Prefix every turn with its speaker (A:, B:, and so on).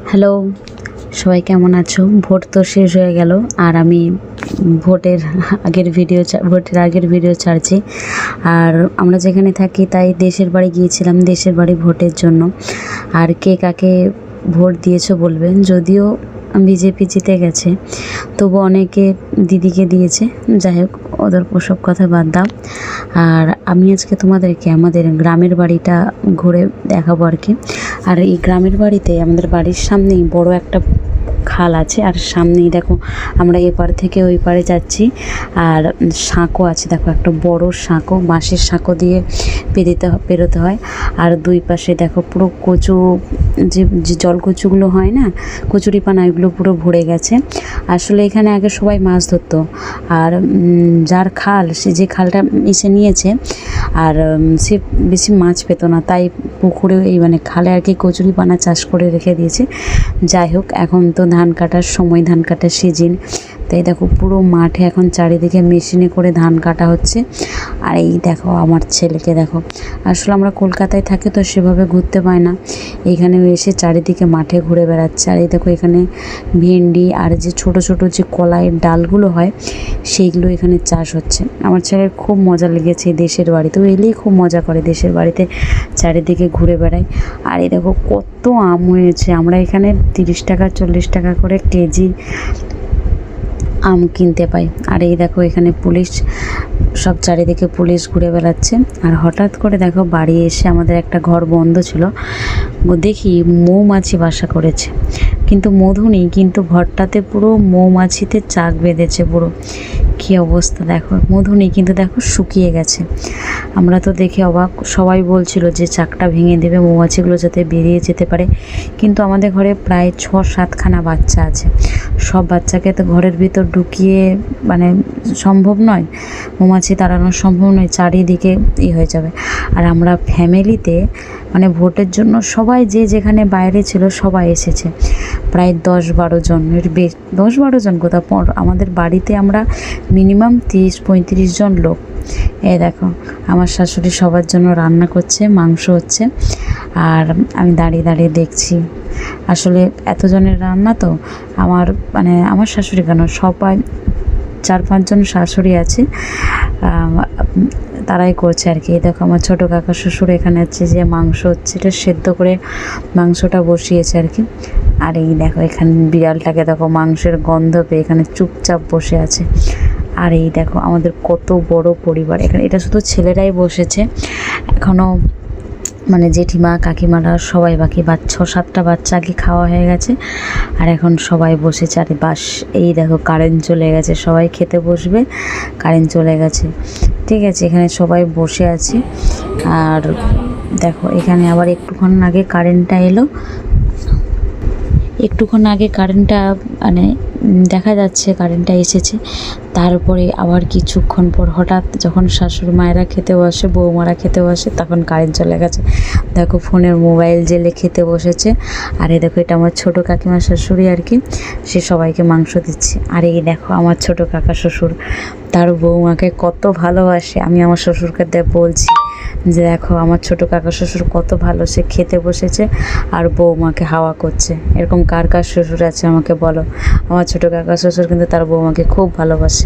A: Hello, সবাই কেমন আছো? ভোট তো শেষ হয়ে গেল আর আমি ভোটের আগের ভিডিও ছাড়ছি। আর আমরা যেখানে থাকি তাই দেশের বাড়ি গিয়েছিলাম, দেশের বাড়ি ভোটের জন্য। আর কে কাকে ভোট দিয়েছো বলবেন। যদিও বিজেপি জিতে গেছে, তবু অনেকে দিদিকে দিয়েছে। যাই হোক, ওদের ওসব কথা বাদ দাও। আর আমি আজকে তোমাদেরকে আমাদের গ্রামের বাড়িটা ঘুরে দেখাবো আর কি। আর এই গ্রামের বাড়িতে আমাদের বাড়ির সামনেই বড় একটা খাল আছে, আর সামনেই দেখো আমরা এপার থেকে ওই পারে যাচ্ছি। আর সাঁকো আছে, দেখো একটা বড় সাঁকো, বাঁশের সাঁকো দিয়ে পেরোতে হয়। আর দুই পাশে দেখো পুরো কচু, যে জলকচুগুলো হয় না, কচুরিপানা, এগুলো পুরো ভরে গেছে। আসলে এখানে আগে সবাই মাছ ধরতো, আর যার খাল, সে যে খালটা এসে নিয়েছে, আর সে বেশি মাছ পেত না, তাই পুকুরে এই খালে আর কি কচুরিপানা চাষ করে রেখে দিয়েছে। যাই হোক, এখন তো ধান কাটার সময়, ধান কাটার সিজন, তাই দেখো পুরো মাঠে এখন চারিদিকে মেশিনে করে ধান কাটা হচ্ছে। আর এই দেখো আমার ছেলেকে দেখো, আসলে আমরা কলকাতায় থাকি তো সেভাবে ঘুরতে পাই না, এইখানে এসে চারিদিকে মাঠে ঘুরে বেড়াচ্ছে। আর এই দেখো এখানে ভেন্ডি আর যে ছোট ছোট যে কলাইয়ের ডালগুলো হয়, সেইগুলো এখানে চাষ হচ্ছে। আমার ছেলের খুব মজা লেগেছে দেশের বাড়িতে, ও এলেই খুব মজা করে, দেশের বাড়িতে চারিদিকে ঘুরে বেড়ায়। আর এই দেখো কত আম হয়েছে, আমরা এখানে 30 টাকা 40 টাকা করে কেজি আম কিনতে পাই। আর এই দেখো এখানে পুলিশ, সব চারিদিকে পুলিশ ঘুরে বেড়াচ্ছে। আর হঠাৎ করে দেখো বাড়ি এসে আমাদের একটা ঘর বন্ধ ছিল, দেখি মৌমাছি বাসা করেছে, কিন্তু মধু নেই, কিন্তু ঘরটাতে পুরো মৌমাছিতে চাক বেঁধেছে পুরো। কী অবস্থা দেখো, মধু নেই কিন্তু দেখো শুকিয়ে গেছে। আমরা তো দেখে অবাক, সবাই বলছিল যে চাকটা ভেঙে দেবে মৌমাছিগুলো যাতে বেরিয়ে যেতে পারে। কিন্তু আমাদের ঘরে প্রায় 6-7খানা বাচ্চা আছে, সব বাচ্চাকে তো ঘরের ভিতর ঢুকিয়ে সম্ভব নয়, মৌমাছি তাড়ানো সম্ভব নয়, চারিদিকে হয়ে যাবে। আর আমরা ফ্যামিলিতে ভোটের জন্য সবাই যে যেখানে বাইরে ছিল সবাই এসেছে, প্রায় 10-12 জনের 10-12 জন কোথাও, আমাদের বাড়িতে আমরা মিনিমাম 30-35 জন লোক। এই দেখো আমার শাশুড়ি সবার জন্য রান্না করছে, মাংস হচ্ছে, আর আমি দাঁড়িয়ে দাঁড়িয়ে দেখছি। আসলে এতজনের রান্না তো আমার শাশুড়ি কেন, সবাই 4-5 জন শাশুড়ি আছে, তারাই করছে আর কি। দেখো আমার ছোটো কাকা শ্বশুর এখানে আছে, যে মাংস হচ্ছে, এটা সেদ্ধ করে মাংসটা বসিয়েছে আর কি। আর এই দেখো এখানে বিড়ালটাকে দেখো, মাংসের গন্ধ পেয়ে এখানে চুপচাপ বসে আছে। আর এই দেখো আমাদের কত বড় পরিবার এখানে, এটা শুধু ছেলেরাই বসেছে, এখনও জেঠিমা কাকিমারা সবাই বাকি, 6-7টা বাচ্চা আগে খাওয়া হয়ে গেছে, আর এখন সবাই বসেছে। আর বাস এই দেখো কারেন্ট চলে গেছে, সবাই খেতে বসবে, কারেন্ট চলে গেছে। ঠিক আছে, এখানে সবাই বসে আছি। আর দেখো এখানে আবার একটুক্ষণ আগে কারেন্টটা এলো, একটুক্ষণ আগে কারেন্টটা দেখা যাচ্ছে কারেন্টটা এসেছে। তারপরে আবার কিছুক্ষণ পর হঠাৎ যখন শাশুড়ি মায়েরা খেতে বসে, বৌমারা খেতে বসে, তখন কারেন্ট চলে গেছে। দেখো ফোনের মোবাইল জেলে খেতে বসেছে। আর এই দেখো এটা আমার ছোটো কাকিমা শাশুড়ি আর কি, সে সবাইকে মাংস দিচ্ছে। আর এই দেখো আমার ছোটো কাকা শ্বশুর, তার বৌমাকে কত ভালোবাসে। আমি আমার শ্বশুরকে বলছি যে দেখো আমার ছোটো কাকা শ্বশুর কত ভালো, সে খেতে বসেছে আর বৌমাকে হাওয়া করছে। এরকম কার কার শ্বশুর আছে আমাকে বলো। আমার ছোটো কাকা শ্বশুর কিন্তু তার বৌমাকে খুব ভালোবাসে।